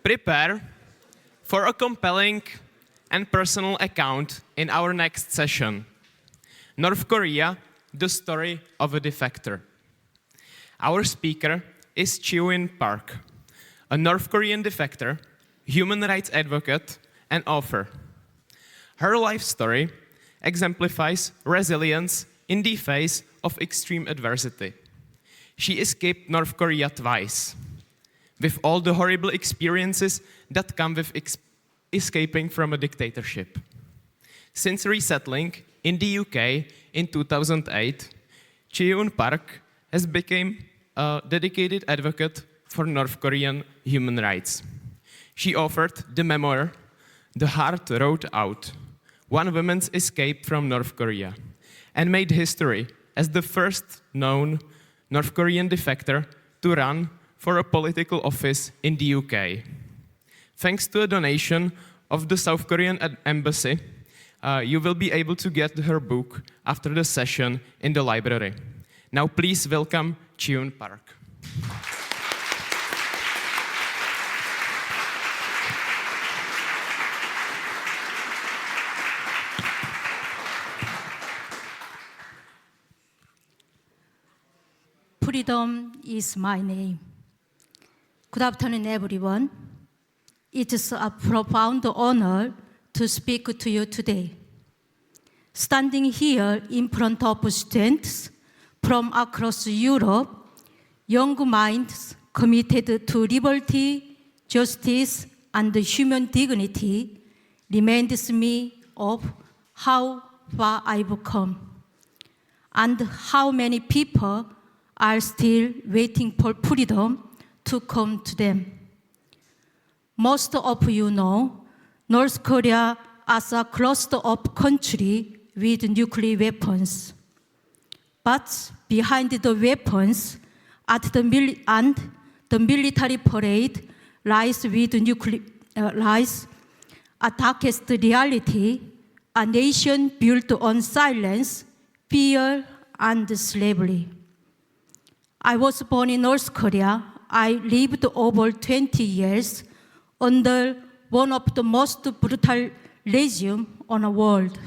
Prepare for a compelling and personal account in our next session. North Korea, the story of a defector. Our speaker is Chew-in Park, a North Korean defector, human rights advocate, and author. Her life story exemplifies resilience in the face of extreme adversity. She escaped North Korea twice, with all the horrible experiences that come with escaping from a dictatorship. Since resettling in the UK in 2008, Chew-in Park has become a dedicated advocate for North Korean human rights. She authored the memoir, The Hard Road Out, One Woman's Escape from North Korea, and made history as the first known North Korean defector to run for a political office in the UK. Thanks to a donation of the South Korean embassy, you will be able to get her book after the session in the library. Now please welcome Chew-in Park. Freedom is my name. Good afternoon, everyone. It is a profound honor to speak to you today. Standing here in front of students from across Europe, young minds committed to liberty, justice, and human dignity reminds me of how far I've come and how many people are still waiting for freedom to come to them. Most of you know North Korea as a closed-off country with nuclear weapons. But behind the weapons and the military parade lies a darkest reality, a nation built on silence, fear, and slavery. I was born in North Korea. I lived over 20 years under one of the most brutal regimes on the world.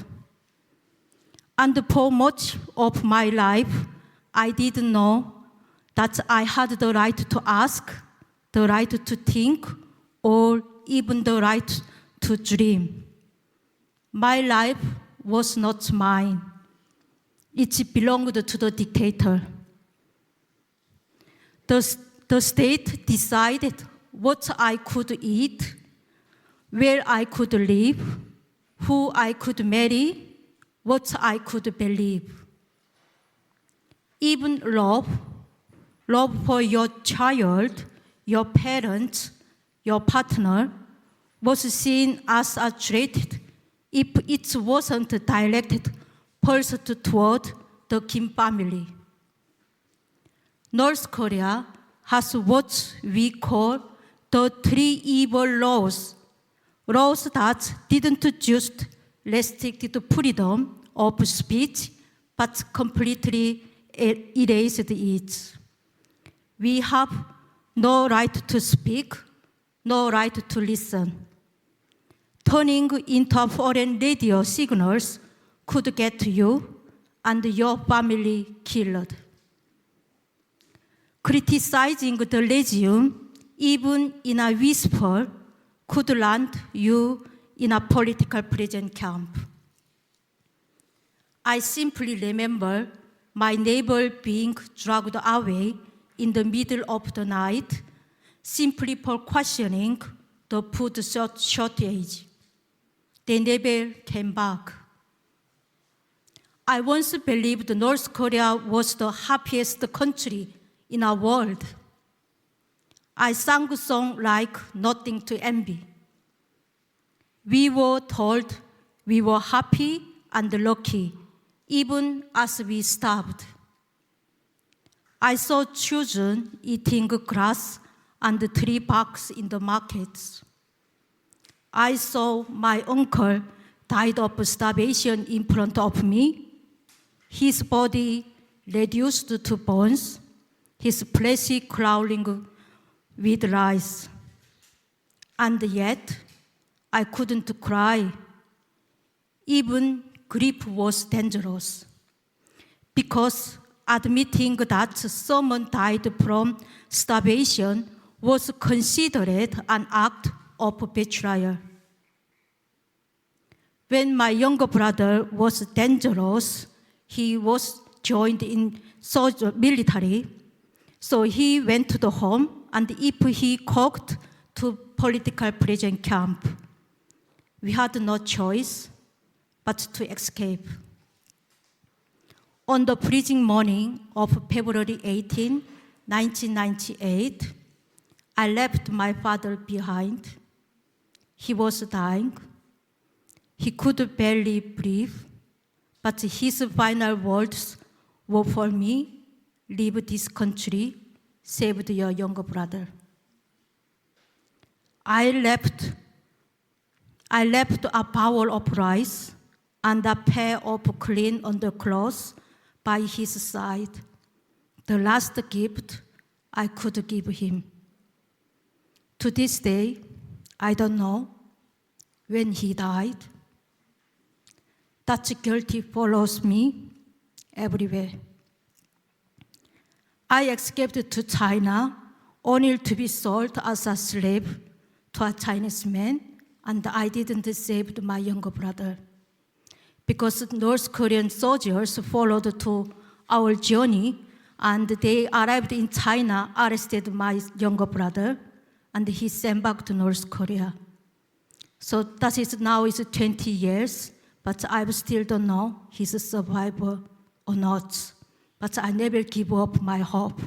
And for much of my life, I didn't know that I had the right to ask, the right to think, or even the right to dream. My life was not mine. It belonged to the dictator. The state decided what I could eat, where I could live, who I could marry, what I could believe. Even love for your child, your parents, your partner, was seen as a threat if it wasn't directed first toward the Kim family. North Korea has what we call the three evil laws that didn't just restrict the freedom of speech, but completely erased it. We have no right to speak, no right to listen. Turning into foreign radio signals could get you and your family killed. Criticizing the regime, even in a whisper, could land you in a political prison camp. I simply remember my neighbor being dragged away in the middle of the night, simply for questioning the food shortage. They never came back. I once believed North Korea was the happiest country in our world. I sang songs like Nothing to Envy. We were told we were happy and lucky, even as we starved. I saw children eating grass and tree barks in the markets. I saw my uncle died of starvation in front of me, his body reduced to bones, his flesh crawling with lice. And yet, I couldn't cry. Even grief was dangerous, because admitting that someone died from starvation was considered an act of betrayal. When my younger brother was dangerous, he was joined in military, so he went to the home, and if he cooked to political prison camp, we had no choice but to escape. On the freezing morning of February 18, 1998, I left my father behind. He was dying. He could barely breathe, but his final words were for me: leave this country, save your younger brother. I left a bowl of rice and a pair of clean underclothes by his side, the last gift I could give him. To this day, I don't know when he died. That guilt follows me everywhere. I escaped to China only to be sold as a slave to a Chinese man, and I didn't save my younger brother, because North Korean soldiers followed to our journey, and they arrived in China, arrested my younger brother, and he sent back to North Korea. So that is now 20 years, but I still don't know he's a survivor or not. But I never give up my hope.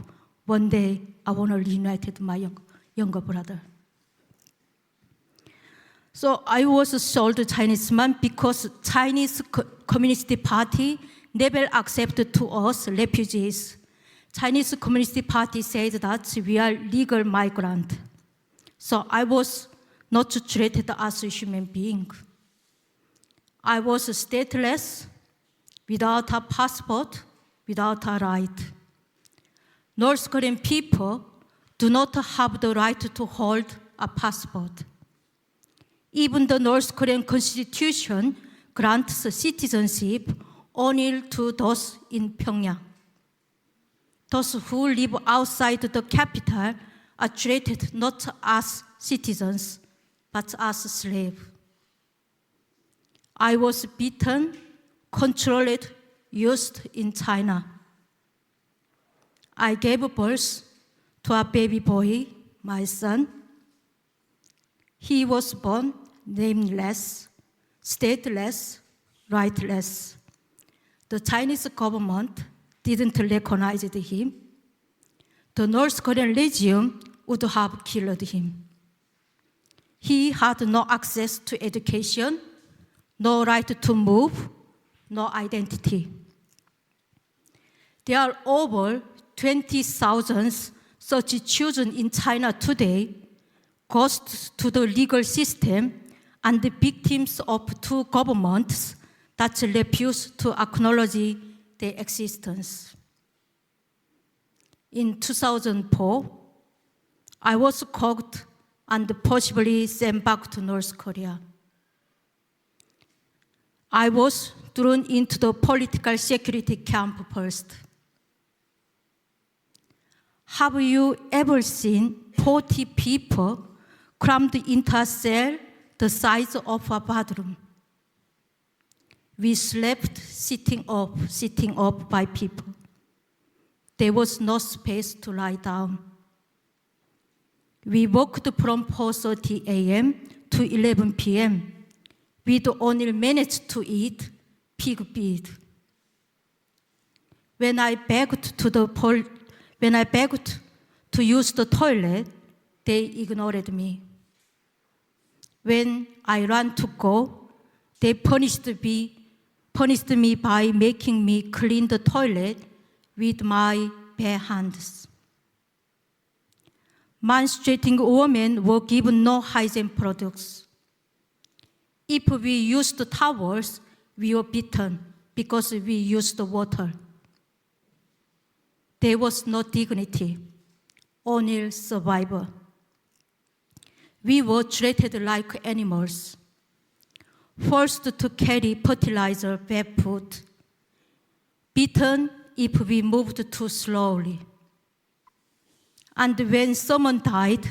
One day I want to reunite with my younger brother. So I was sold Chinese man because Chinese Communist Party never accepted to us refugees. Chinese Communist Party said that we are legal migrant. So I was not treated as a human being. I was stateless, without a passport, without a right. North Korean people do not have the right to hold a passport. Even the North Korean Constitution grants citizenship only to those in Pyongyang. Those who live outside the capital are treated not as citizens, but as slaves. I was beaten, controlled, used in China. I gave birth to a baby boy, my son. He was born nameless, stateless, rightless. The Chinese government didn't recognize him. The North Korean regime would have killed him. He had no access to education, no right to move, no identity. There are over 20,000 such children in China today, ghosts to the legal system, and the victims of two governments that refuse to acknowledge their existence. In 2004, I was caught and possibly sent back to North Korea. I was thrown into the political security camp first. Have you ever seen 40 people crammed into a cell the size of a bathroom? We slept sitting up by people. There was no space to lie down. We walked from 4:30 a.m. to 11 p.m. We'd only managed to eat pig feed. When I begged to use the toilet, they ignored me. When I ran to go, they punished me by making me clean the toilet with my bare hands. Menstruating women were given no hygiene products. If we used towels, we were beaten because we used water. There was no dignity, only survival. we were treated like animals, forced to carry fertilizer barefoot, beaten if we moved too slowly. And when someone died,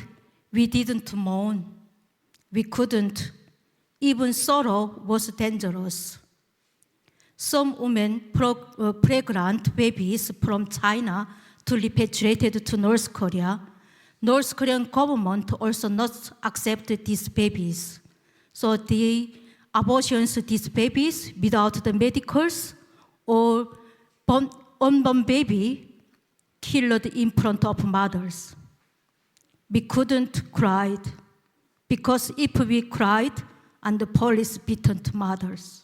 we didn't mourn. We couldn't. Even sorrow was dangerous. Some women pregnant babies from China to repatriated to North Korea. North Korean government also not accepted these babies. So the abortions these babies without the medicals or unborn baby killed in front of mothers. We couldn't cry because if we cried and the police beaten mothers.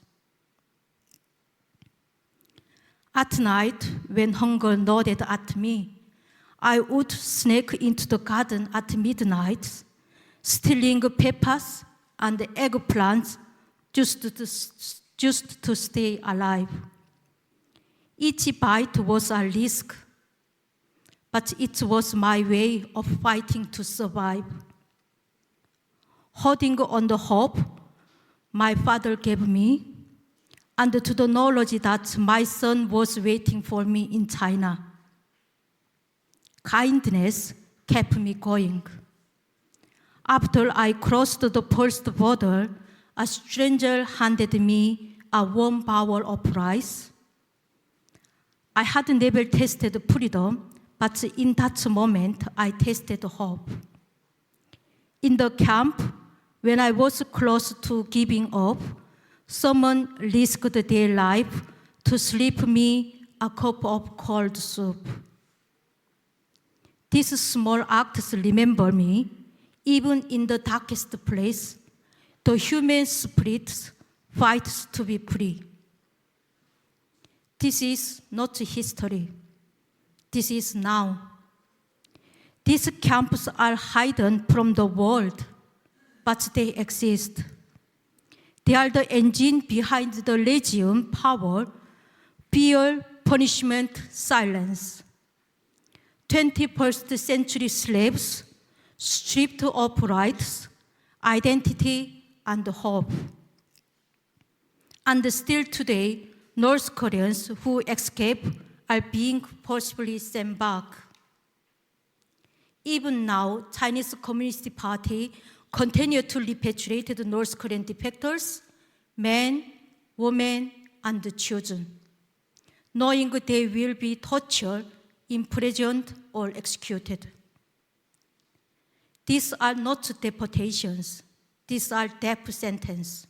At night, when hunger gnawed at me, I would sneak into the garden at midnight, stealing peppers and eggplants just to stay alive. Each bite was a risk, but it was my way of fighting to survive. Holding on the hope my father gave me, and to the knowledge that my son was waiting for me in China. Kindness kept me going. After I crossed the first border, a stranger handed me a warm bowl of rice. I had never tasted freedom, but in that moment, I tasted hope. In the camp, when I was close to giving up, someone risked their life to slip me a cup of cold soup. These small acts remember me, even in the darkest place, the human spirit fights to be free. This is not history. This is now. These camps are hidden from the world, but they exist. They are the engine behind the regime power, fear, punishment, silence. 21st century slaves stripped of rights, identity, and hope. And still today, North Koreans who escape are being forcibly sent back. Even now, Chinese Communist Party continue to repatriate the North Korean defectors, men, women, and children, knowing they will be tortured, imprisoned, or executed. These are not deportations. These are death sentences.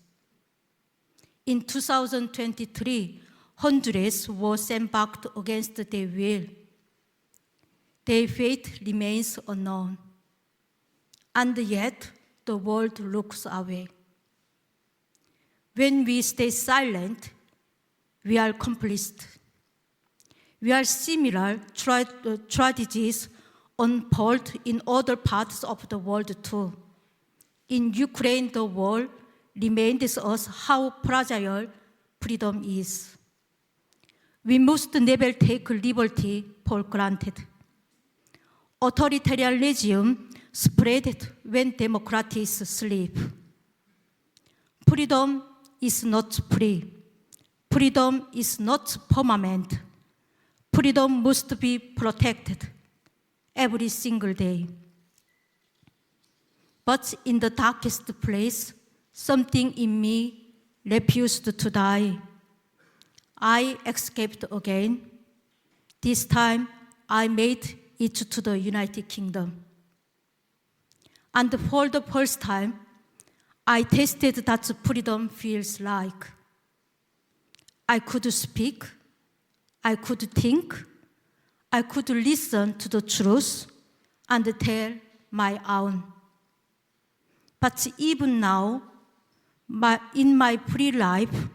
In 2023, hundreds were sent back against their will. Their fate remains unknown. And yet, the world looks away. When we stay silent, we are complicit. We are similar tragedies unfold in other parts of the world too. In Ukraine, the war reminds us how fragile freedom is. We must never take liberty for granted. Authoritarian regime spread when democracies sleep. Freedom is not free. Freedom is not permanent. Freedom must be protected every single day. But in the darkest place, something in me refused to die. I escaped again. This time, I made it to the United Kingdom. And for the first time, I tasted that freedom feels like. I could speak, I could think, I could listen to the truth and tell my own. But even now, in my free life,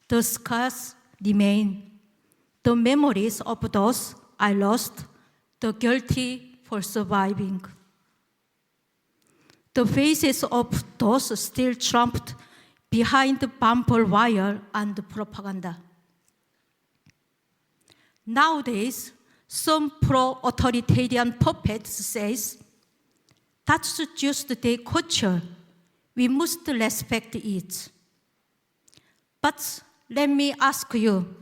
the scars remain, the memories of those I lost, the guilty for surviving. The faces of those still trapped behind the bumper wire and propaganda. Nowadays, some pro-authoritarian puppets says, That's just their culture. We must respect it. But let me ask you,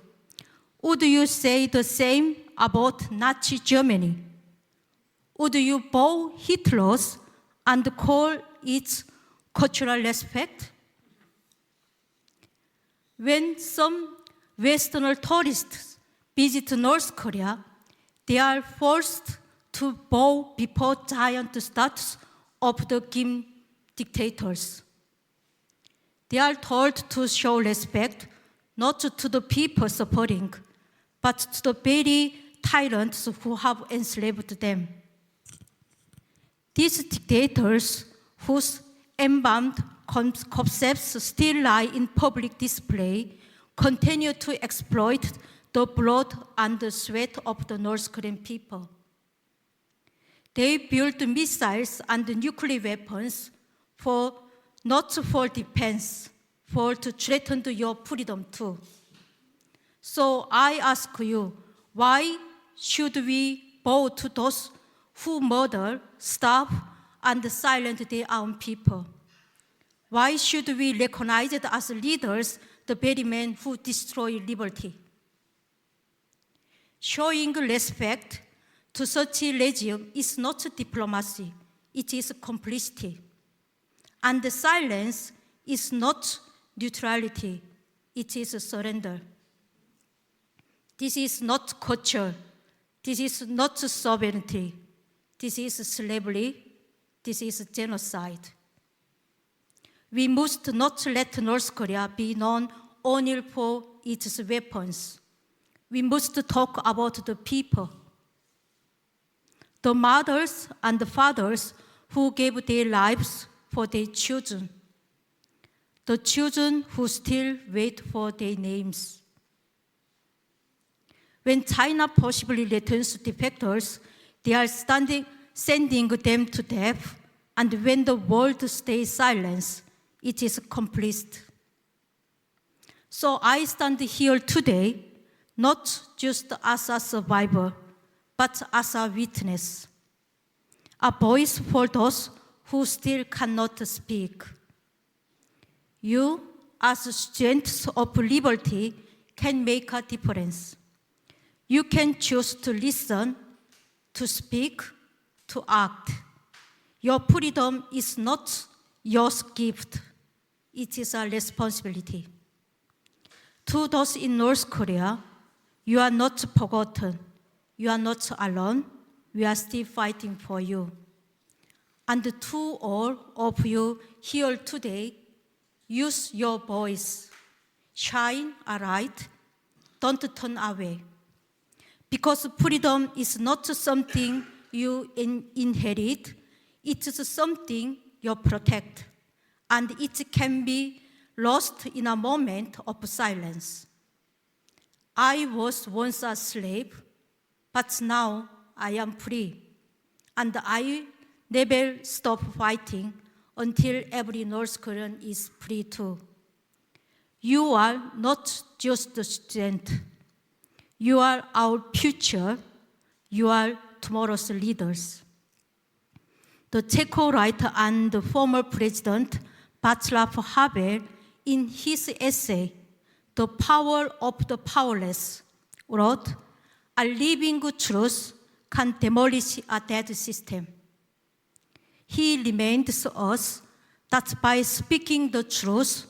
would you say the same about Nazi Germany? Would you bow Hitler's and call it cultural respect? When some Western tourists visit North Korea, they are forced to bow before giant statues of the Kim dictators. They are told to show respect not to the people suffering, but to the very tyrants who have enslaved them. These dictators, whose embalmed concepts still lie in public display, continue to exploit the blood and the sweat of the North Korean people. They build missiles and nuclear weapons not for defense, for to threaten your freedom too. So I ask you, why should we bow to those who murder, starve, and silence their own people? Why should we recognize it as leaders the very men who destroy liberty? Showing respect to such a regime is not diplomacy, it is complicity. And the silence is not neutrality, it is surrender. This is not culture, this is not sovereignty, this is slavery, this is genocide. We must not let North Korea be known only for its weapons. We must talk about the people. The mothers and the fathers who gave their lives for their children. The children who still wait for their names. When China possibly returns defectors, they are sending them to death, and when the world stays silent, it is complicit. So I stand here today, not just as a survivor, but as a witness, a voice for those who still cannot speak. You, as students of liberty, can make a difference. You can choose to listen, to speak, to act. Your freedom is not your gift, it is a responsibility. To those in North Korea, you are not forgotten. You are not alone. We are still fighting for you. And to all of you here today, use your voice. Shine a light. Don't turn away. Because freedom is not something you inherit. It is something you protect. And it can be lost in a moment of silence. I was once a slave, but now I am free. And I never stop fighting until every North Korean is free too. You are not just a student. You are our future. You are tomorrow's leaders. The Czech writer and former president Václav Havel, in his essay, The Power of the Powerless, wrote, "A living truth can demolish a dead system." He reminds us that by speaking the truth,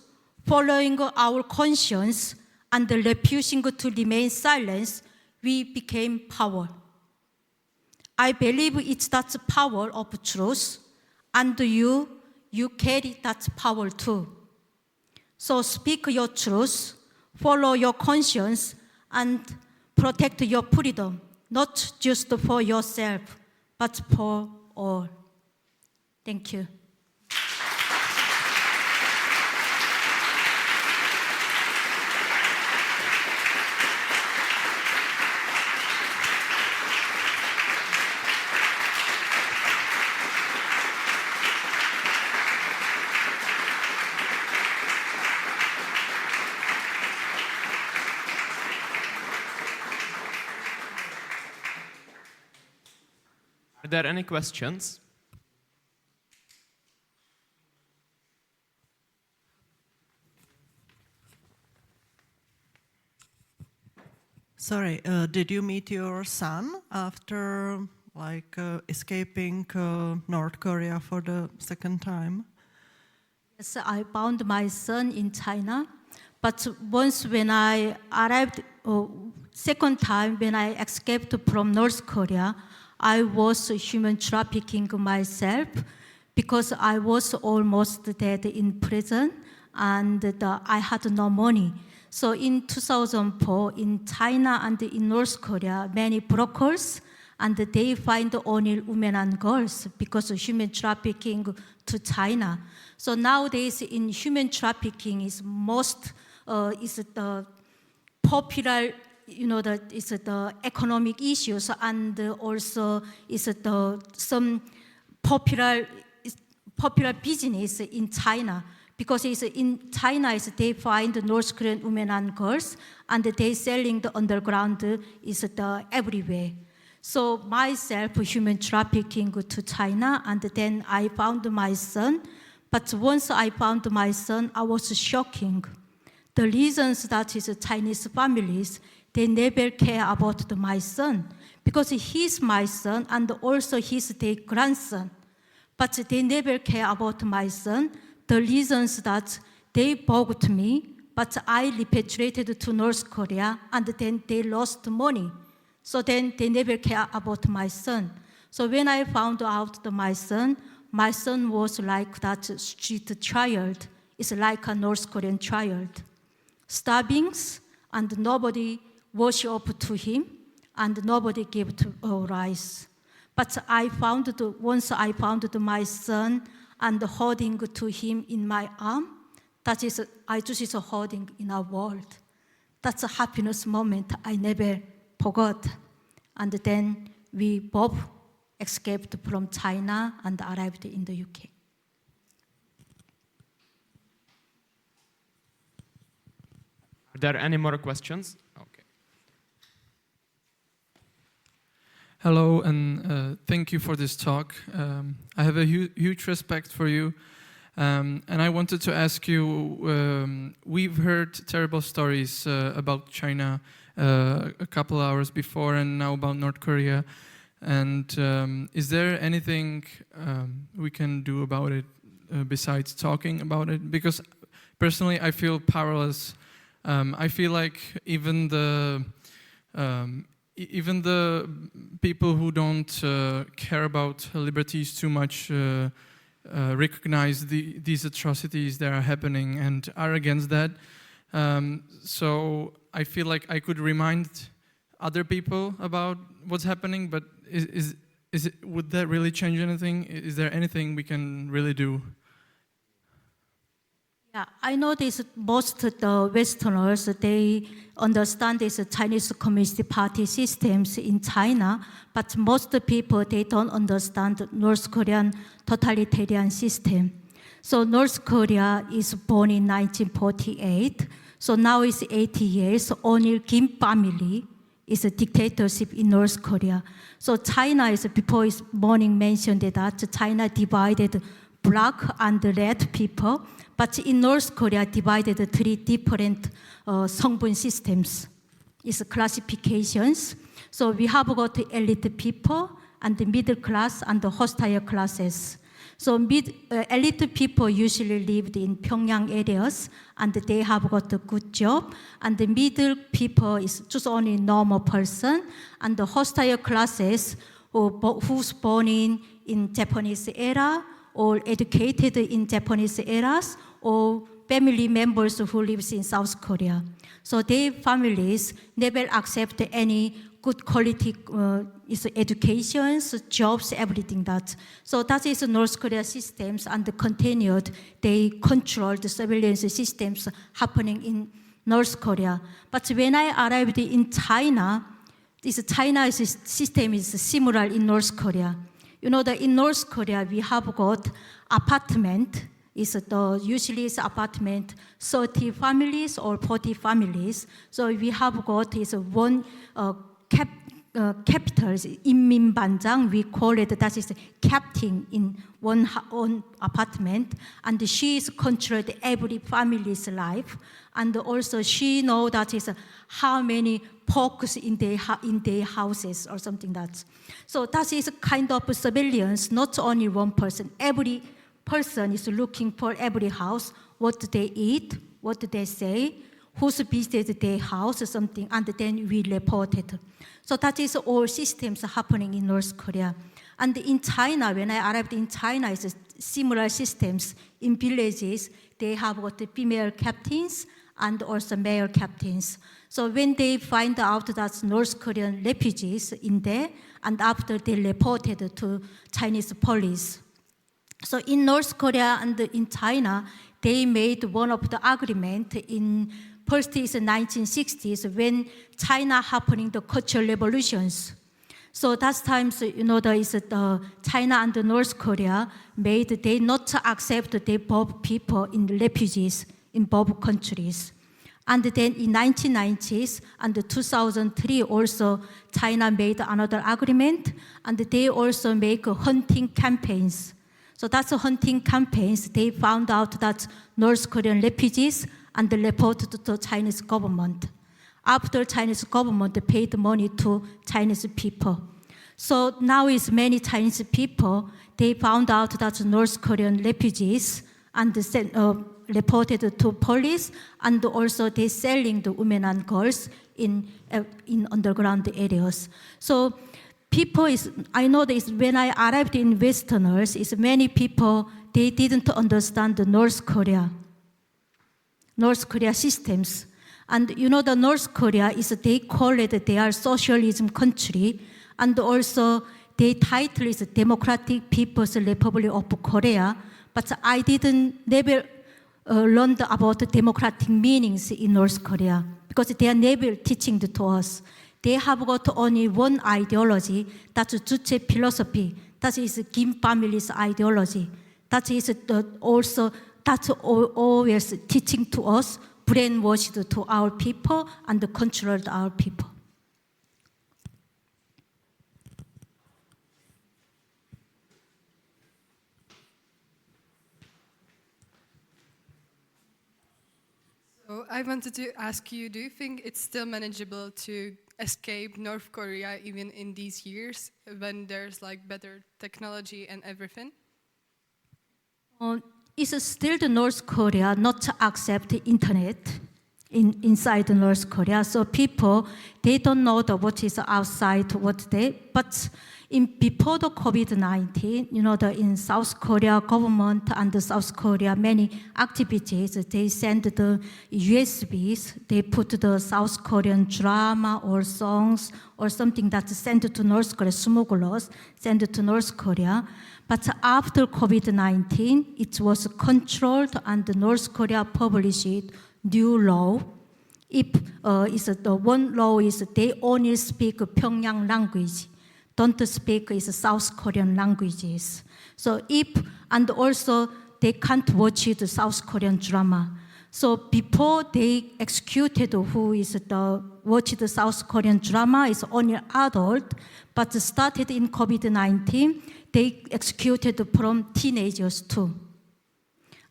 following our conscience, and refusing to remain silent, we became power. I believe it's that power of truth, and you carry that power too. So speak your truth, follow your conscience, and protect your freedom, not just for yourself, but for all. Thank you. Are there any questions? Sorry, did you meet your son after escaping North Korea for the second time? Yes, I found my son in China, but once when I arrived, second time when I escaped from North Korea, I was human trafficking myself because I was almost dead in prison and I had no money. So in 2004, in China and in North Korea, many brokers, and they find only women and girls because of human trafficking to China. So nowadays, in human trafficking is the popular, it's the economic issues, and also is some popular business in China. Because it's in China, they find North Korean women and girls, and they selling the underground everywhere. So myself, human trafficking to China, and then I found my son. But once I found my son, I was shocking. The reasons that is Chinese families, they never care about my son, because he's my son, and also he's their grandson. But they never care about my son. The reasons that they bugged me, but I repatriated to North Korea, and then they lost money. So then they never care about my son. So when I found out that my son was like that street child. It's like a North Korean child. Stabbings, and nobody worship to him, and nobody gave to rice. But once I found my son, and holding to him in my arm, I just holding in our world. That's a happiness moment I never forgot. And then we both escaped from China and arrived in the UK. Are there any more questions? Okay. Hello, and thank you for this talk. I have a huge respect for you. And I wanted to ask you, we've heard terrible stories about China a couple hours before, and now about North Korea. And is there anything we can do about it besides talking about it? Because personally, I feel powerless. I feel like even the people who don't care about liberties too much recognize these atrocities that are happening and are against that. So I feel like I could remind other people about what's happening, but would that really change anything? Is there anything we can really do? Yeah, I know most of the Westerners, they understand this Chinese Communist Party systems in China, but most people, they don't understand North Korean totalitarian system. So North Korea is born in 1948, so now it's 80 years. Only Kim family is a dictatorship in North Korea. So China is, before his morning mentioned that China divided black and red people, but in North Korea divided three different 성분 systems. It's classifications. So we have got elite people and the middle class and the hostile classes. So elite people usually lived in Pyongyang areas and they have got a good job. And the middle people is just only normal person. And the hostile classes who's born in Japanese era or educated in Japanese eras, or family members who lives in South Korea. So their families never accept any good quality educations, jobs, everything that. So that is North Korea systems, and continued, they control the surveillance systems happening in North Korea. But when I arrived in China, China's system is similar in North Korea. You know that in North Korea, we have got apartment, usually it's apartment, 30 families or 40 families. So we have got one capitals, 인민반장, we call it, that is captain in one apartment, and she is controlled every family's life, and also she know that is how many folks in their houses or something that. So that is a kind of surveillance, not only one person. Every person is looking for every house, what do they eat, what do they say, who's visited their house or something, and then we report it. So that is all systems happening in North Korea. And in China, when I arrived in China, it's similar systems. In villages, they have what the female captains and also male captains. So when they find out that North Korean refugees in there, and after they reported to Chinese police. So in North Korea and in China, they made one of the agreement in first is 1960s when China happening the cultural revolutions. So that times, there is China and North Korea made they not accept the both people in the refugees in both countries. And then in 1990s and 2003 also China made another agreement, and they also make hunting campaigns. So that's hunting campaigns. They found out that North Korean refugees and reported to the Chinese government. After Chinese government paid money to Chinese people. So now is many Chinese people, they found out that North Korean refugees and reported to police, and also they selling the women and girls in underground areas. So people I know this when I arrived in Westerners, is many people, they didn't understand the North Korea systems. And the North Korea they call it, they are socialism country, and also their title is Democratic People's Republic of Korea, but I never learned about the democratic meanings in North Korea, because they are never teaching to us. They have got only one ideology, that's Juche philosophy, that is Kim family's ideology. That is that's always teaching to us, brainwashed to our people and controlled our people. So I wanted to ask you, do you think it's still manageable to escape North Korea even in these years when there's better technology and everything? It's still the North Korea not to accept the internet inside the North Korea. So people, they don't know what is outside, but before the COVID-19, in South Korea government and the South Korea many activities, they send the USBs, they put the South Korean drama or songs or something that's sent to North Korea, smugglers send to North Korea. But after COVID-19, it was controlled and North Korea published new law. The one law is they only speak Pyongyang language, don't speak South Korean languages. So and also they can't watch the South Korean drama. So before they executed who watch the South Korean drama is only adult, but started in COVID-19, they executed from teenagers too.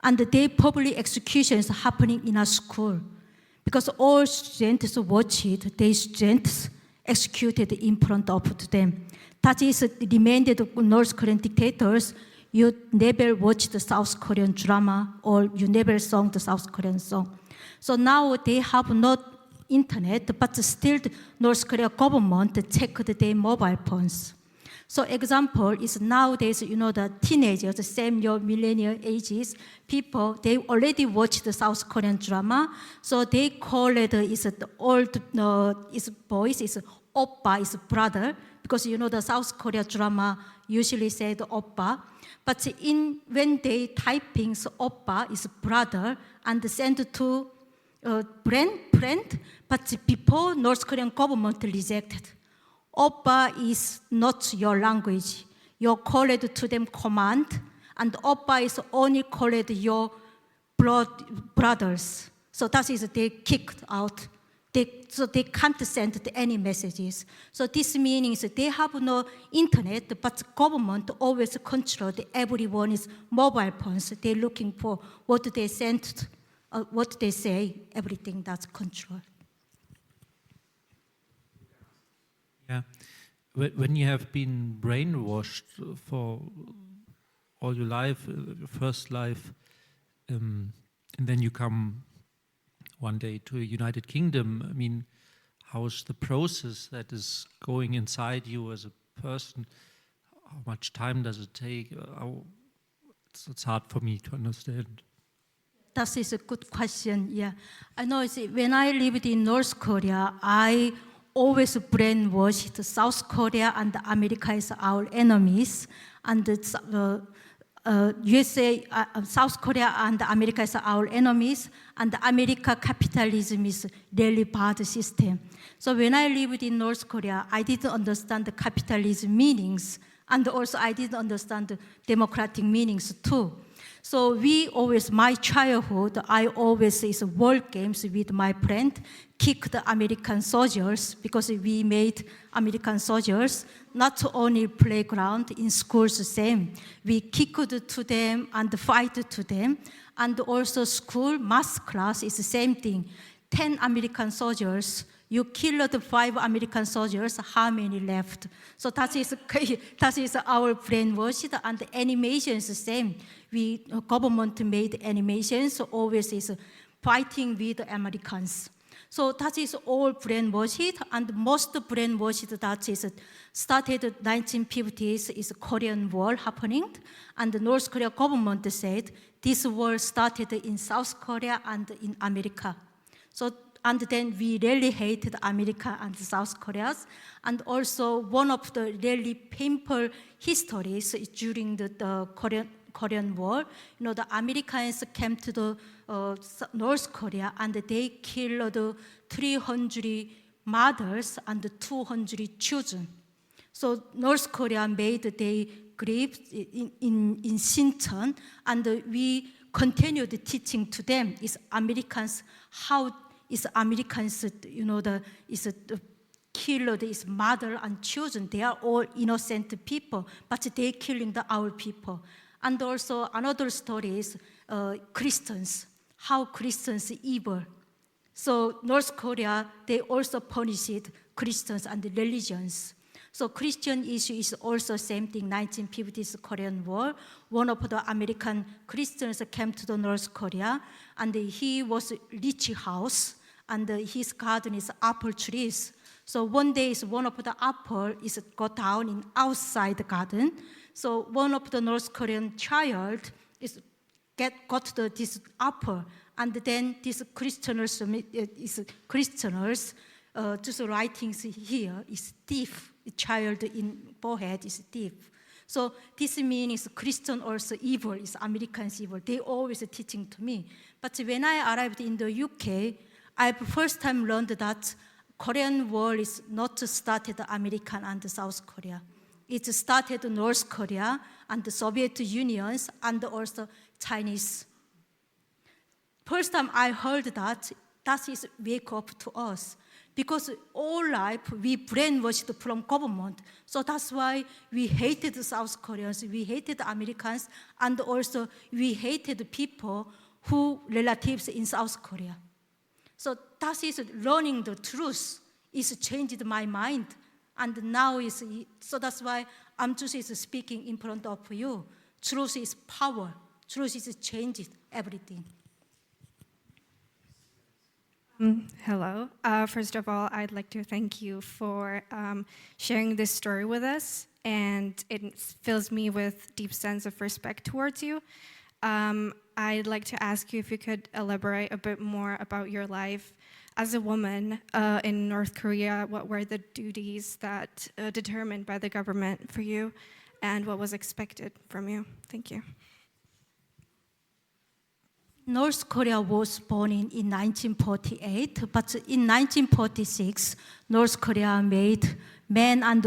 And they public executions happening in a school. Because all students watch it, they students executed in front of them. That is demanded North Korean dictators, you never watch the South Korean drama or you never sung the South Korean song. So now they have not internet, but still the North Korea government checked their mobile phones. So example is nowadays, the teenagers, the same your millennial ages, people, they already watch the South Korean drama. So they call it, the old, boys, oppa, is brother, because the South Korea drama usually say the oppa. But when they typing, so oppa is brother, and send to friend, but before North Korean government rejected. Oppa is not your language. You call it to them command, and oppa is only called your brothers. So that is they kicked out So they can't send any messages. So this means they have no internet, but government always control everyone's mobile phones. They're looking for what they send, what they say, everything that's controlled. Yeah. When you have been brainwashed for all your life, your first life, and then you come one day to a United Kingdom, I mean, how's the process that is going inside you as a person? How much time does it take? It's hard for me to understand. That is a good question, yeah. I know when I lived in North Korea, I always brainwashed South Korea and America is our enemies, and USA, South Korea and America is our enemies, and America capitalism is really bad system. So when I lived in North Korea, I didn't understand the capitalism meanings, and also I didn't understand the democratic meanings too. So my childhood, I always is war games with my friend, kick the American soldiers, because we made American soldiers, not only playground, in schools the same. We kicked to them and fight to them, and also school math class is the same thing. 10 American soldiers, you killed 5 American soldiers, how many left? So that is our brainwashed, and the animation is the same. Government made animations, always is fighting with the Americans. So that is all brainwashed, and most brainwashed that is started 1950s is Korean War happening, and the North Korea government said this war started in South Korea and in America. So, and then we really hated America and South Korea. And also one of the really painful histories during the Korean War, the Americans came to the North Korea and they killed 300 mothers and 200 children. So North Korea made their grave in Sincheon, and we continued teaching to them is Americans how is Americans killed is mother and children. They are all innocent people, but they killing our people. And also another story is Christians, how Christians evil. So North Korea, they also punished Christians and religions. So Christian issue is also same thing, 1950s Korean War. One of the American Christians came to the North Korea, and he was rich house, and his garden is apple trees. So one day one of the apple is got down in outside the garden. So one of the North Korean child got this apple, and then these Christianers just writings here is thief. Child in forehead is thief. So this means Christian also evil is Americans evil. They always teaching to me. But when I arrived in the UK, I first time learned that Korean War is not started American and South Korea. It started North Korea and the Soviet Union and also Chinese. First time I heard that is wake up to us. Because all life we brainwashed from government. So that's why we hated the South Koreans, we hated the Americans, and also we hated people who relatives in South Korea. So that is learning the truth is changed my mind. And now so that's why I'm just speaking in front of you. Truth is power. Truth is changed everything. Hello. First of all, I'd like to thank you for sharing this story with us, and it fills me with deep sense of respect towards you. I'd like to ask you if you could elaborate a bit more about your life as a woman in North Korea. What were the duties that determined by the government for you, and what was expected from you? Thank you. North Korea was born in 1948, but in 1946, North Korea made men and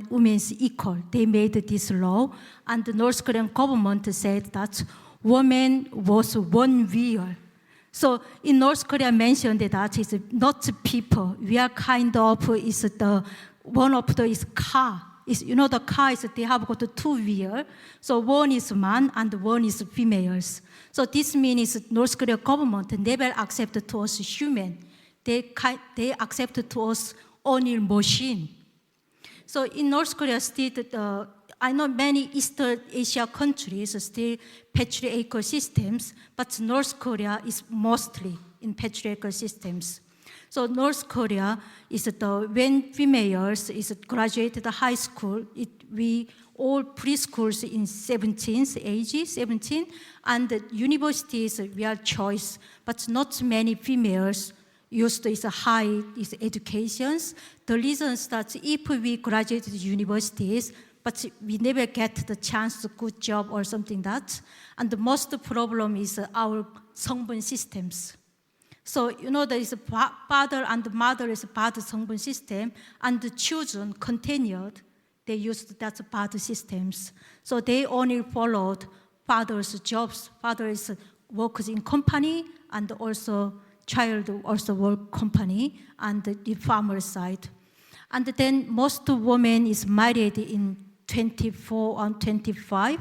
women's equal. They made this law, and the North Korean government said that woman was one wheel. So in North Korea mentioned that it's not people. We are kind of is the one of the is car. Is the car is they have got two wheels. So one is man and one is females. So this means North Korea government never accept to us human. They accept to us only machine. So in North Korea still, I know many Eastern Asia countries still patriarchal systems, but North Korea is mostly in patriarchal systems. So North Korea is when females is graduated high school, we all preschools in 17 age, 17, and the universities we are choice, but not many females used is high is educations. The reason is that if we graduated universities, but we never get the chance to good job or something that. And the most problem is our 성분 systems. So, there is a father and mother is a bad 성분 system, and the children continued, they used that bad systems. So they only followed father's jobs. Father is works in company, and also child also work company, and the farmer side. And then most women is married in 24 and 25,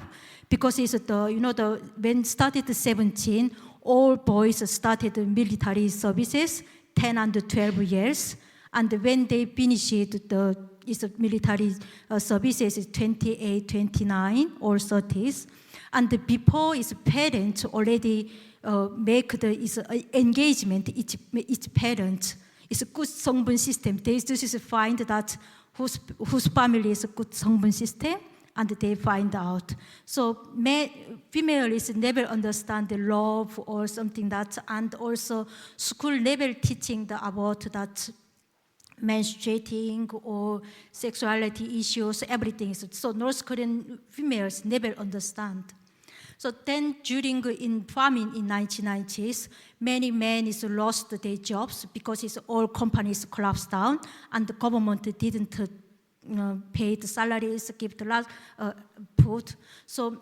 because it's when started 17, all boys started military services, 10 and 12 years, and when they finished the military services, 28, 29 or 30s, and before his parents already make the engagement, each parent is a good 성분 system. They just find that whose family is a good 성분 system, and they find out. So females never understand the love or something that, and also school never teaching about that menstruating or sexuality issues, everything. So North Korean females never understand. So then during in famine in 1990s, many men is lost their jobs because all companies collapsed down and the government didn't pay the salaries, give the last food. So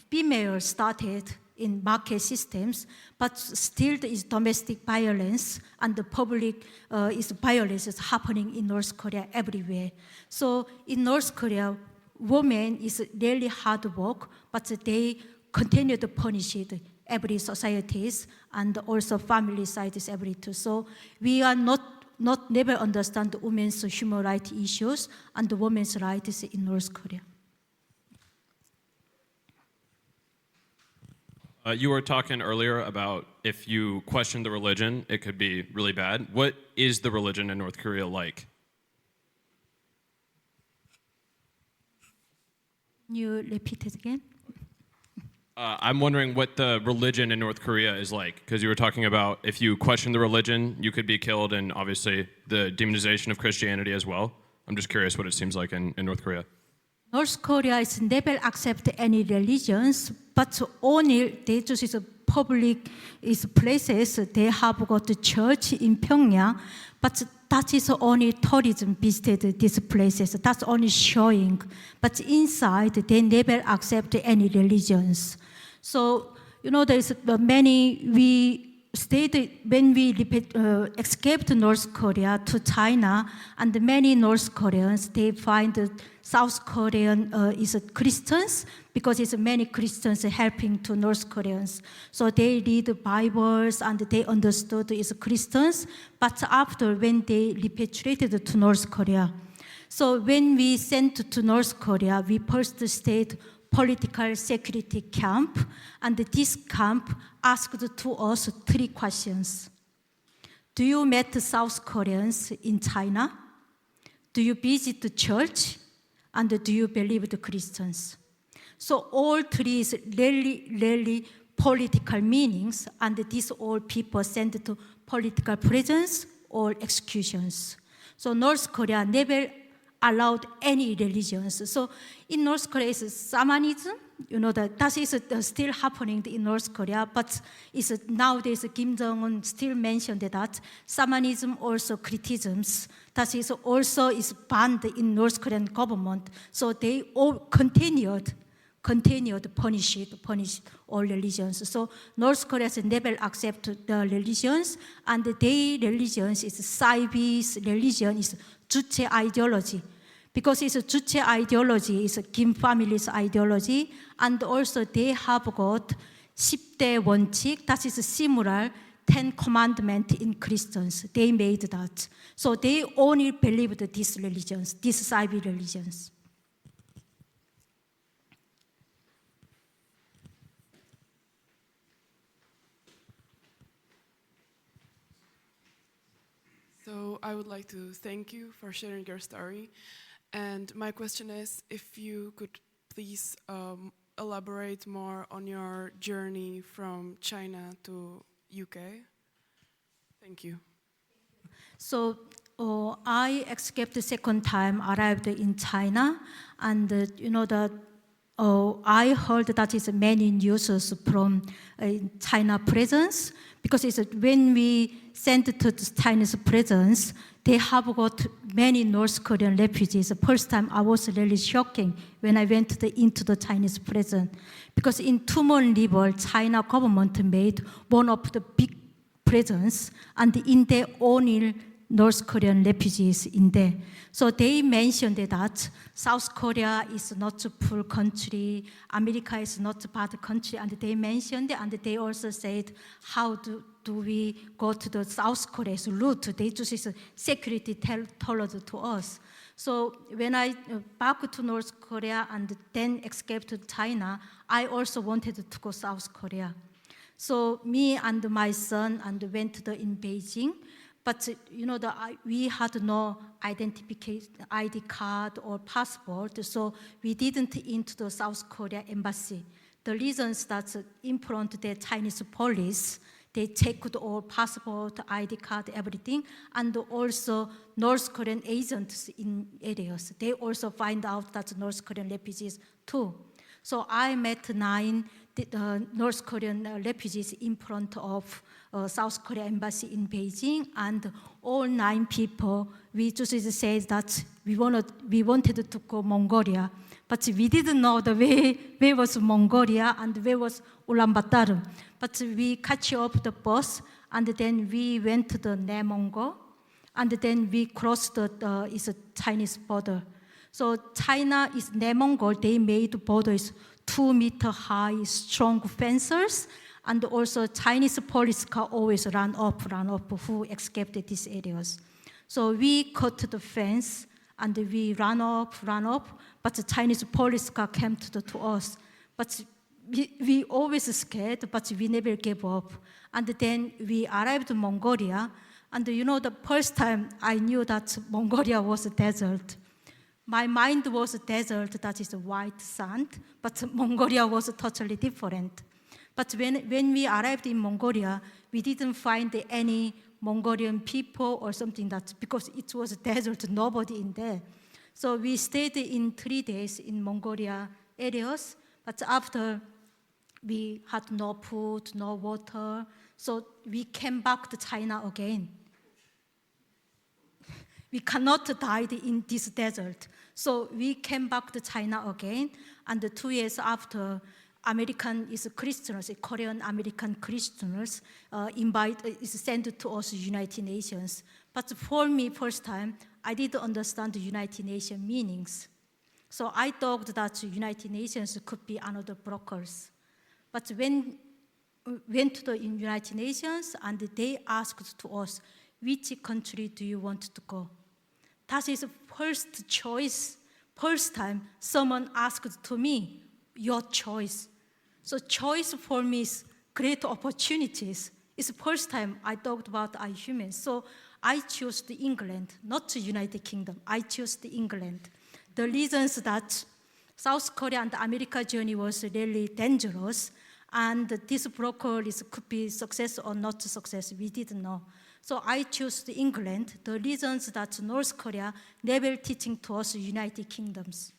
females started in market systems, but still there is domestic violence and the public violence is happening in North Korea everywhere. So in North Korea, women is really hard work, but they continue to punish it every societies and also family sides every too. So we are never understand the women's human rights issues and the women's rights in North Korea. You were talking earlier about if you question the religion, it could be really bad. What is the religion in North Korea like? Can you repeat it again? I'm wondering what the religion in North Korea is like, because you were talking about if you question the religion, you could be killed, and obviously the demonization of Christianity as well. I'm just curious what it seems like in North Korea. North Korea is never accept any religions, but only they just is a public is places. They have got the church in Pyongyang, but that is only tourism visited these places. That's only showing, but inside they never accept any religions. So there is many we stayed when we escaped North Korea to China, and many North Koreans they find South Korean is Christians because it's many Christians helping to North Koreans. So they read the Bibles and they understood it's Christians. But after when they repatriated to North Korea, so when we sent to North Korea, we first stayed political security camp, and this camp asked to us 3 questions. Do you meet South Koreans in China? Do you visit the church? And do you believe the Christians? So all 3 is really political meanings, and these all people sent to political prisons or executions. So North Korea never allowed any religions. So in North Korea is shamanism, that is still happening in North Korea, but nowadays Kim Jong-un still mentioned that shamanism also criticisms, that is also banned in North Korean government. So they all continued continue to punish all religions. So North Korea has never accepted the religions, and their religions is Saibi's religion is Juche ideology. Because it's a Juche ideology, it's a Kim family's ideology, and also they have got 10대 원칙, that is similar 10 commandments in Christians. They made that. So they only believed these religions, these Saibi religions. So I would like to thank you for sharing your story. And my question is, if you could please elaborate more on your journey from China to UK. Thank you. So I escaped the second time, arrived in China, and I heard that is many news from China presence, because it's when we sent to the Chinese presence, they have got many North Korean refugees. The first time I was really shocking when I went into the Chinese prison, because in Tumon River, China government made one of the big prisons, and in there only North Korean refugees in there. So they mentioned that South Korea is not a poor country, America is not a bad country, and they mentioned, and they also said, how do we go to the South Korea's route? They just security told to us. So when I back to North Korea and then escaped to China, I also wanted to go South Korea. So me and my son and went in Beijing. But we had no identification, ID card or passport, so we didn't into the South Korea embassy. The reasons that in front the Chinese police, they checked all passport, ID card, everything, and also North Korean agents in areas. They also find out that North Korean refugees too. So I met 9 North Korean refugees in front of South Korea embassy in Beijing, and all 9 people, we just said that we wanted to go Mongolia, but we didn't know the way where was Mongolia and where was Ulaanbaatar. But we catch up the bus, and then we went to the Naemongo, and then we crossed the Chinese border. So China is Naemongo, they made borders 2-meter high, strong fences, and also Chinese police car always run up who escaped these areas. So we cut the fence and we ran up, but the Chinese police car came to us. But we always scared, but we never gave up. And then we arrived in Mongolia, and the first time I knew that Mongolia was a desert. My mind was a desert that is white sand, but Mongolia was totally different. But when we arrived in Mongolia, we didn't find any Mongolian people or something because it was a desert, nobody in there. So we stayed in 3 days in Mongolia areas, but after we had no food, no water, so we came back to China again. We cannot die in this desert. So we came back to China again, and 2 years after, Korean American Christians is sent to us United Nations. But for me, first time, I didn't understand the United Nations meanings. So I thought that United Nations could be another brokers. But when we went to the United Nations, and they asked to us, which country do you want to go? That is the first choice. First time someone asked to me, your choice. So choice for me is great opportunities. It's the first time I talked about I humans. So I chose the England, not the United Kingdom. I chose the England. The reasons that South Korea and America journey was really dangerous, and this broker could be success or not success, we didn't know. So I chose the England. The reasons that North Korea never teaching to us United Kingdoms.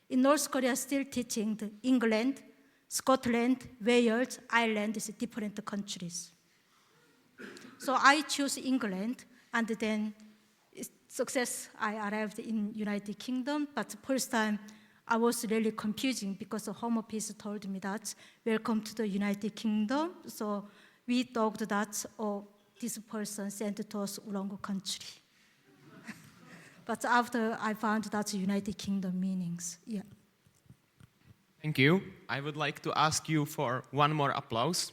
In North Korea, still teaching the England, Scotland, Wales, Ireland is different countries. So I chose England, and then success, I arrived in United Kingdom, but first time I was really confusing because the Home Office told me that welcome to the United Kingdom. So we thought that this person sent to us wrong country. But after I found that's United Kingdom meanings. Yeah. Thank you. I would like to ask you for one more applause.